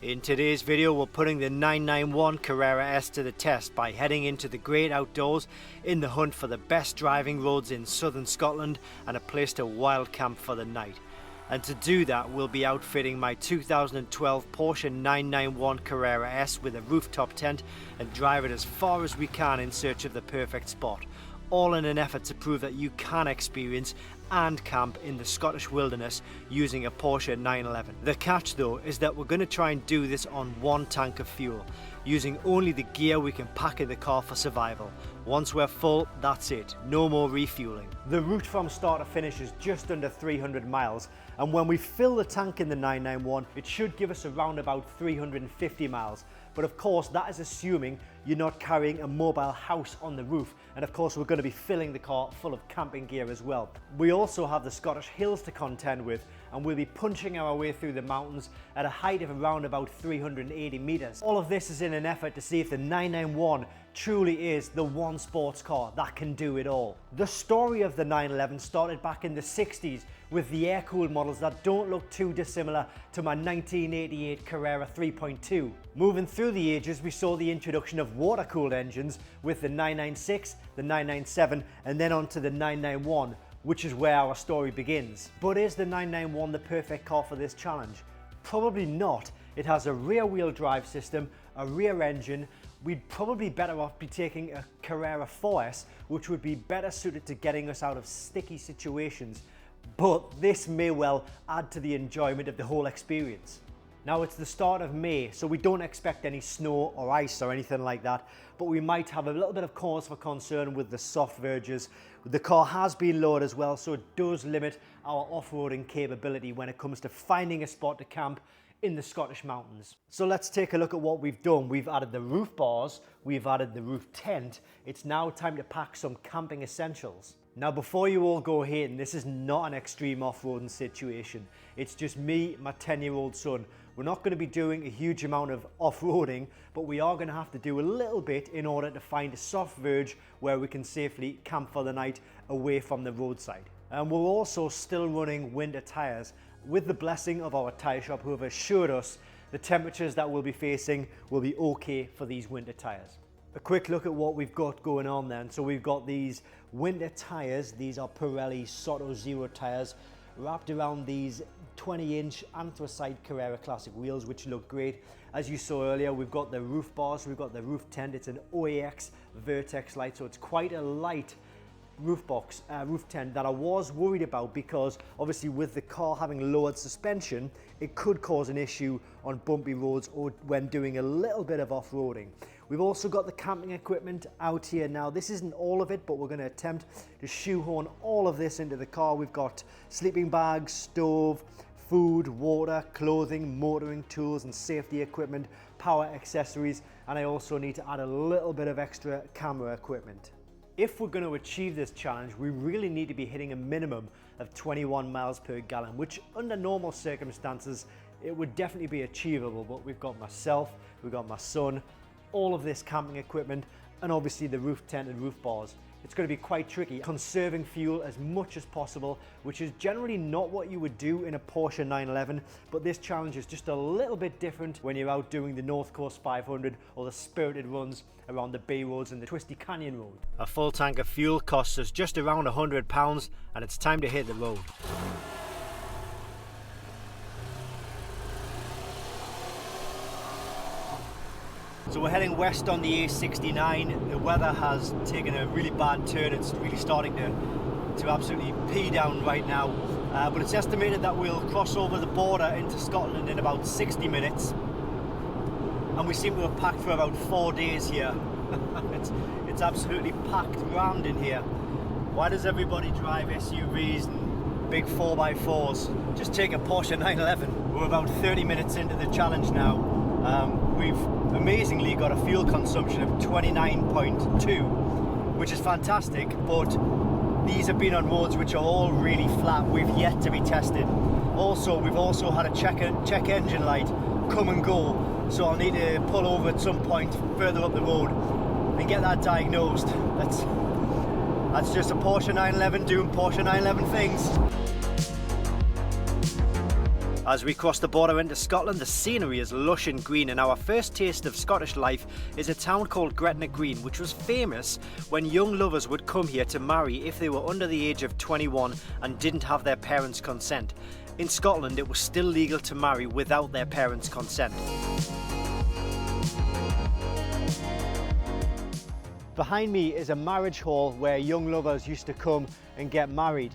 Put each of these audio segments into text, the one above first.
In today's video, we're putting the 991 Carrera S to the test by heading into the great outdoors in the hunt for the best driving roads in southern Scotland and a place to wild camp for the night. And to do that, we'll be outfitting my 2012 Porsche 991 Carrera S with a rooftop tent and drive it as far as we can in search of the perfect spot, all in an effort to prove that you can experience and camp in the Scottish wilderness using a Porsche 911. The catch though is that we're going to try and do this on one tank of fuel, using only the gear we can pack in the car for survival. Once we're full, that's it, no more refueling. The route from start to finish is just under 300 miles, and when we fill the tank in the 991, it should give us around about 350 miles. But of course, that is assuming you're not carrying a mobile house on the roof, and of course we're going to be filling the car full of camping gear as well. We also have the Scottish hills to contend with, and we'll be punching our way through the mountains at a height of around about 380 meters. All of this is in an effort to see if the 991 truly is the one sports car that can do it all. The story of the 911 started back in the 60s with the air-cooled models that don't look too dissimilar to my 1988 Carrera 3.2. Moving through the ages, we saw the introduction of water-cooled engines with the 996, the 997, and then on to the 991, which is where our story begins. But is the 991 the perfect car for this challenge? Probably not. It has a rear-wheel drive system, a rear engine. We'd probably better off be taking a Carrera 4S, which would be better suited to getting us out of sticky situations. But this may well add to the enjoyment of the whole experience. Now it's the start of May, so we don't expect any snow or ice or anything like that, but we might have a little bit of cause for concern with the soft verges. The car has been lowered as well, so it does limit our off-roading capability when it comes to finding a spot to camp in the Scottish mountains. So let's take a look at what we've done. We've added the roof bars, we've added the roof tent. It's now time to pack some camping essentials. Now before you all go hating, this is not an extreme off-roading situation. It's just me, my 10-year-old son. We're not going to be doing a huge amount of off-roading, but we are going to have to do a little bit in order to find a soft verge where we can safely camp for the night away from the roadside. And we're also still running winter tyres with the blessing of our tyre shop, who have assured us the temperatures that we'll be facing will be okay for these winter tyres. A quick look at what we've got going on then. So we've got these winter tyres. These are Pirelli Soto Zero tyres wrapped around these 20-inch anthracite Carrera Classic wheels, which look great. As you saw earlier, we've got the roof bars, we've got the roof tent. It's an OAX Vertex light, so it's quite a light roof tent that I was worried about, because obviously with the car having lowered suspension, it could cause an issue on bumpy roads or when doing a little bit of off-roading. We've also got the camping equipment out here now. This isn't all of it, but we're going to attempt to shoehorn all of this into the car. We've got sleeping bags, stove, food, water, clothing, motoring tools and safety equipment, power accessories, and I also need to add a little bit of extra camera equipment. If we're going to achieve this challenge, we really need to be hitting a minimum of 21 miles per gallon, which under normal circumstances, it would definitely be achievable. But we've got myself, we've got my son, all of this camping equipment, and obviously the roof tent and roof bars. It's going to be quite tricky, conserving fuel as much as possible, which is generally not what you would do in a Porsche 911, but this challenge is just a little bit different when you're out doing the North Coast 500 or the spirited runs around the bay roads and the twisty canyon road. A full tank of fuel costs us just around £100, and it's time to hit the road. So we're heading west on the A69. The weather has taken a really bad turn. It's really starting to absolutely pee down right now. But it's estimated that we'll cross over the border into Scotland in about 60 minutes. And we seem to have packed for about 4 days here. It's absolutely packed round in here. Why does everybody drive SUVs and big 4x4s? Just take a Porsche 911. We're about 30 minutes into the challenge now. We've amazingly got a fuel consumption of 29.2, which is fantastic, but these have been on roads which are all really flat. We've yet to be tested. Also, we've also had a check engine light come and go, so I'll need to pull over at some point further up the road and get that diagnosed. That's just a Porsche 911 doing Porsche 911 things. As we cross the border into Scotland, the scenery is lush and green, and our first taste of Scottish life is a town called Gretna Green, which was famous when young lovers would come here to marry if they were under the age of 21 and didn't have their parents' consent. In Scotland, it was still legal to marry without their parents' consent. Behind me is a marriage hall where young lovers used to come and get married.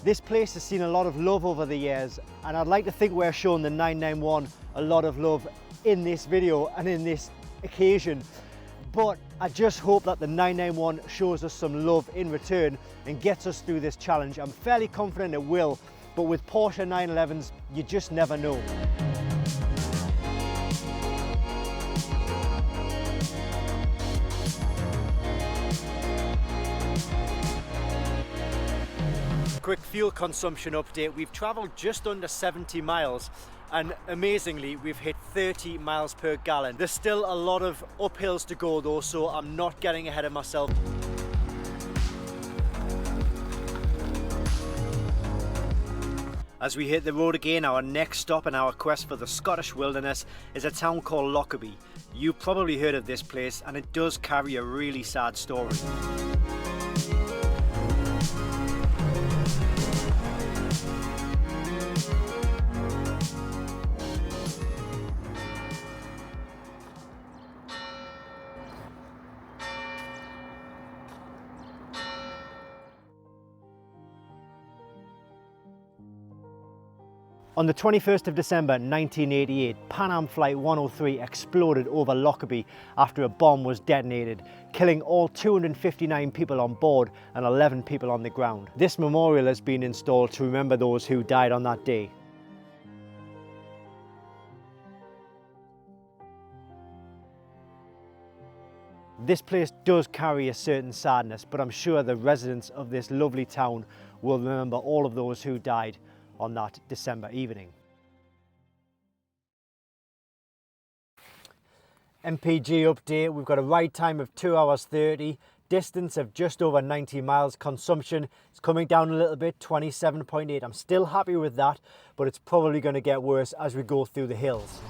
This place has seen a lot of love over the years, and I'd like to think we're showing the 991 a lot of love in this video and in this occasion. But I just hope that the 991 shows us some love in return and gets us through this challenge. I'm fairly confident it will, but with Porsche 911s, you just never know. Quick fuel consumption update. We've travelled just under 70 miles and amazingly we've hit 30 miles per gallon. There's still a lot of uphills to go though, so I'm not getting ahead of myself. As we hit the road again, our next stop in our quest for the Scottish wilderness is a town called Lockerbie. You've probably heard of this place, and it does carry a really sad story. On the 21st of December 1988, Pan Am Flight 103 exploded over Lockerbie after a bomb was detonated, killing all 259 people on board and 11 people on the ground. This memorial has been installed to remember those who died on that day. This place does carry a certain sadness, but I'm sure the residents of this lovely town will remember all of those who died on that December evening. MPG update, we've got a ride time of 2 hours 30, distance of just over 90 miles, consumption is coming down a little bit, 27.8. I'm still happy with that, but it's probably going to get worse as we go through the hills.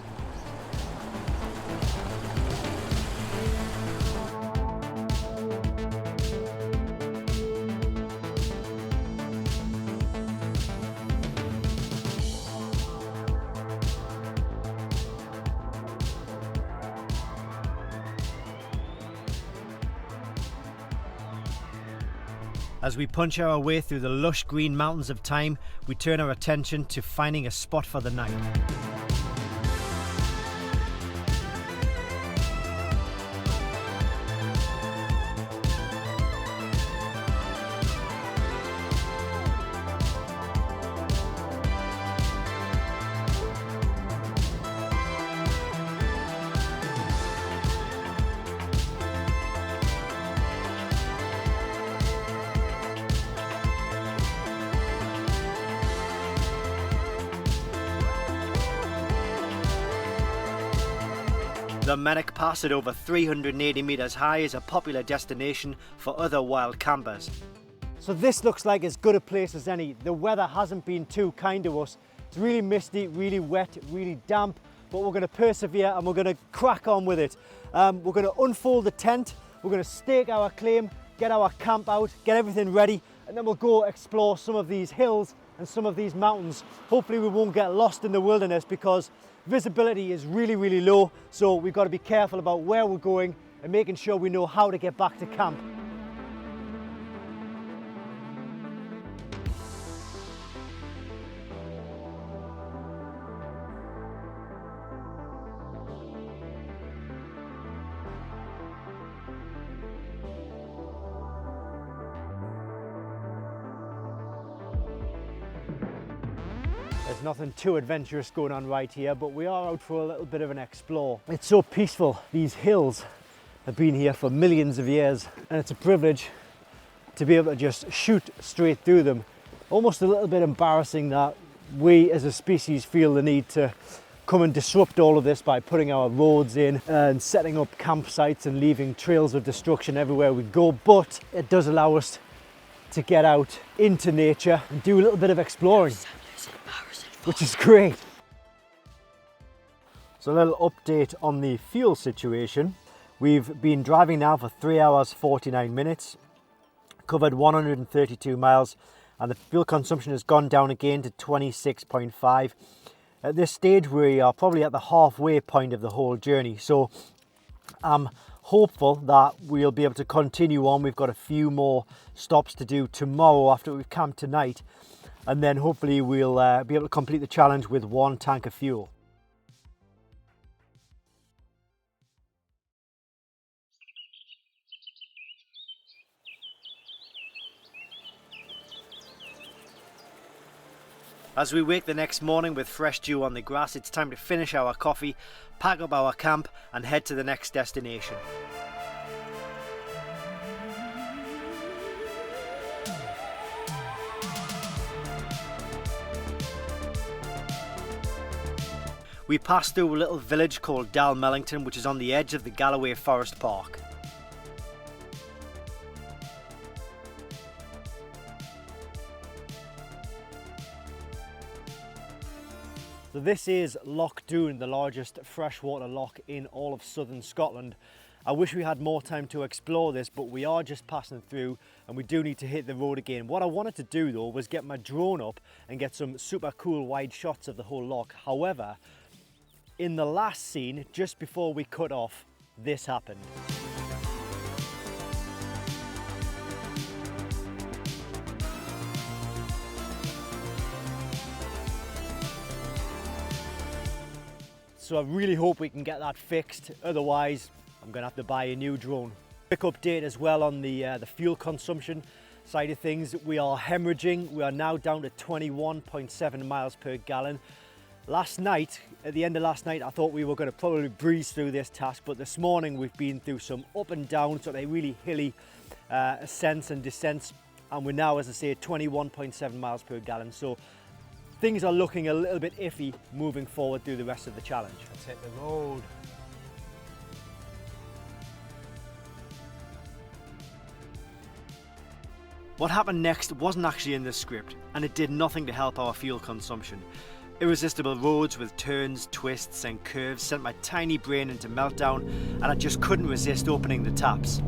As we punch our way through the lush green mountains of time, we turn our attention to finding a spot for the night. The Mennock Pass at over 380 metres high is a popular destination for other wild campers. So this looks like as good a place as any. The weather hasn't been too kind to us. It's really misty, really wet, really damp, but we're going to persevere and we're going to crack on with it. We're going to unfold the tent, we're going to stake our claim, get our camp out, get everything ready, and then we'll go explore some of these hills and some of these mountains. Hopefully we won't get lost in the wilderness because visibility is really, really low, so we've got to be careful about where we're going and making sure we know how to get back to camp. There's nothing too adventurous going on right here, but we are out for a little bit of an explore. It's so peaceful. These hills have been here for millions of years, and it's a privilege to be able to just shoot straight through them. Almost a little bit embarrassing that we as a species feel the need to come and disrupt all of this by putting our roads in and setting up campsites and leaving trails of destruction everywhere we go, but it does allow us to get out into nature and do a little bit of exploring, which is great. So a little update on the fuel situation. We've been driving now for 3 hours 49 minutes, covered 132 miles, and the fuel consumption has gone down again to 26.5. At this stage we are probably at the halfway point of the whole journey, so I'm hopeful that we'll be able to continue on. We've got a few more stops to do tomorrow after we've camped tonight, and then hopefully we'll be able to complete the challenge with 1 tank of fuel. As we wake the next morning with fresh dew on the grass, it's time to finish our coffee, pack up our camp and head to the next destination. We passed through a little village called Dalmellington, which is on the edge of the Galloway Forest Park. So this is Loch Doon, the largest freshwater loch in all of southern Scotland. I wish we had more time to explore this, but we are just passing through and we do need to hit the road again. What I wanted to do though was get my drone up and get some super cool wide shots of the whole loch. However, in the last scene, just before we cut off, this happened. So I really hope we can get that fixed, otherwise I'm going to have to buy a new drone. Quick update as well on the fuel consumption side of things. We are hemorrhaging. We are now down to 21.7 miles per gallon. Last night, at the end of last night, I thought we were going to probably breeze through this task, but this morning we've been through some up and down, sort of really hilly ascents and descents, and we're now, as I say, 21.7 miles per gallon. So things are looking a little bit iffy moving forward through the rest of the challenge. Let's hit the road. What happened next wasn't actually in the script, and it did nothing to help our fuel consumption. Irresistible roads with turns, twists and curves sent my tiny brain into meltdown, and I just couldn't resist opening the taps.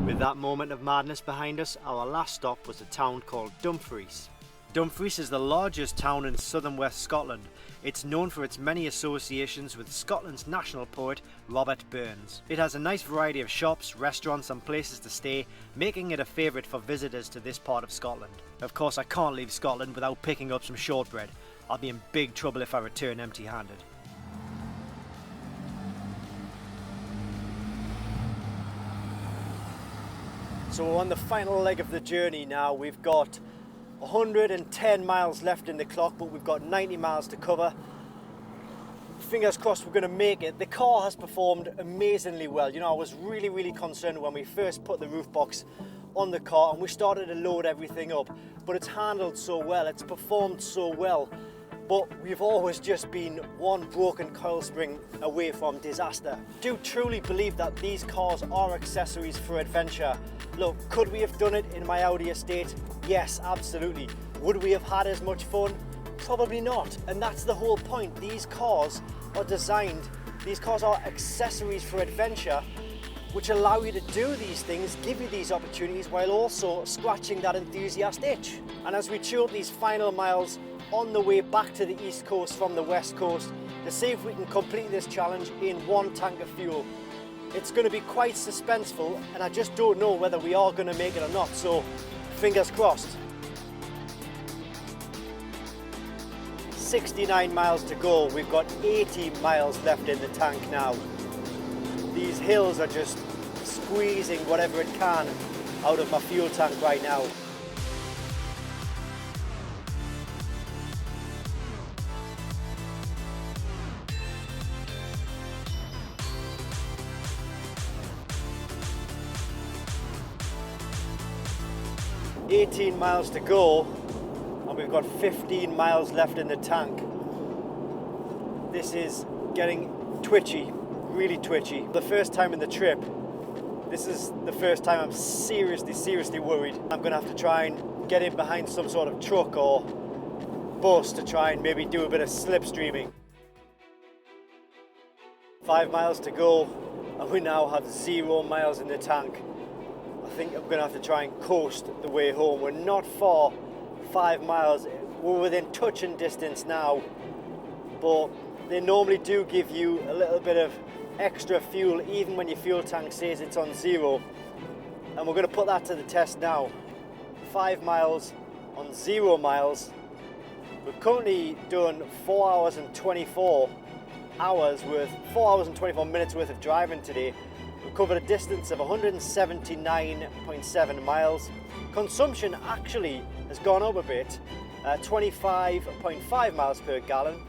With that moment of madness behind us, our last stop was a town called Dumfries. Dumfries is the largest town in southern West Scotland. It's known for its many associations with Scotland's national poet, Robert Burns. It has a nice variety of shops, restaurants and places to stay, making it a favourite for visitors to this part of Scotland. Of course, I can't leave Scotland without picking up some shortbread. I'll be in big trouble if I return empty-handed. So we're on the final leg of the journey now. We've got 110 miles left in the clock, but we've got 90 miles to cover. Fingers crossed we're going to make it. The car has performed amazingly well. You know, I was really concerned when we first put the roof box on the car and we started to load everything up, but it's handled so well, it's performed so well. But we've always just been one broken coil spring away from disaster. I do truly believe that these cars are accessories for adventure. Look, could we have done it in my Audi estate? Yes, absolutely. Would we have had as much fun? Probably not. And that's the whole point. These cars are designed, these cars are accessories for adventure, which allow you to do these things, give you these opportunities, while also scratching that enthusiast itch. And as we chew up these final miles on the way back to the east coast from the west coast to see if we can complete this challenge in 1 tank of fuel. It's going to be quite suspenseful, and I just don't know whether we are going to make it or not, so fingers crossed. 69 miles to go. We've got 80 miles left in the tank now. These hills are just squeezing whatever it can out of my fuel tank right now. 18 miles to go and we've got 15 miles left in the tank. This is getting twitchy, really twitchy. The first time in the trip, this is the first time I'm seriously worried. I'm gonna have to try and get in behind some sort of truck or bus to try and maybe do a bit of slipstreaming. 5 miles to go and we now have 0 miles in the tank. I think I'm gonna have to try and coast the way home. We're not far, 5 miles. We're within touching distance now, but they normally do give you a little bit of extra fuel even when your fuel tank says it's on 0. And we're gonna put that to the test now. 5 miles on 0 miles. We've currently done 4 hours and 24 minutes worth of driving today. We've covered a distance of 179.7 miles. Consumption actually has gone up a bit, 25.5 miles per gallon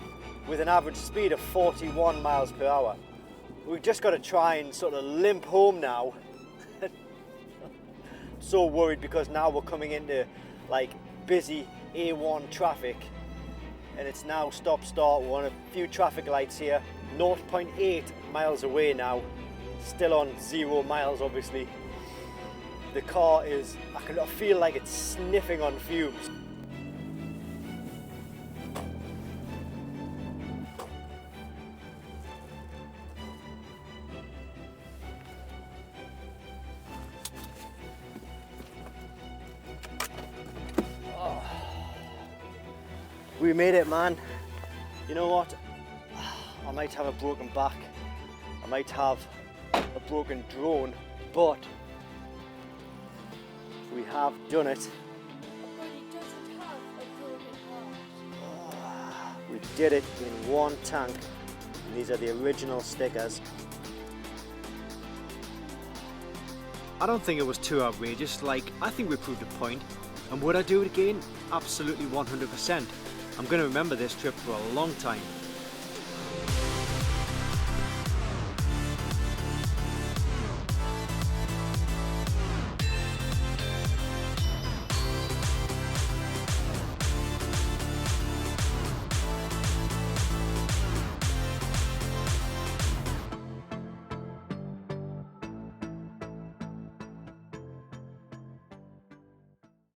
with an average speed of 41 miles per hour. We've just got to try and sort of limp home now. So worried because now we're coming into like busy A1 traffic and it's now stop start. We're on a few traffic lights here, 0.8 miles away now, still on 0 miles obviously. The car is, I feel like it's sniffing on fumes. We made it, man. You know what? I might have a broken back. I might have a broken drone, but we have done it. But he doesn't have a broken heart. We did it in one tank. And these are the original stickers. I don't think it was too outrageous. Like, I think we proved a point. And would I do it again? Absolutely 100%. I'm going to remember this trip for a long time.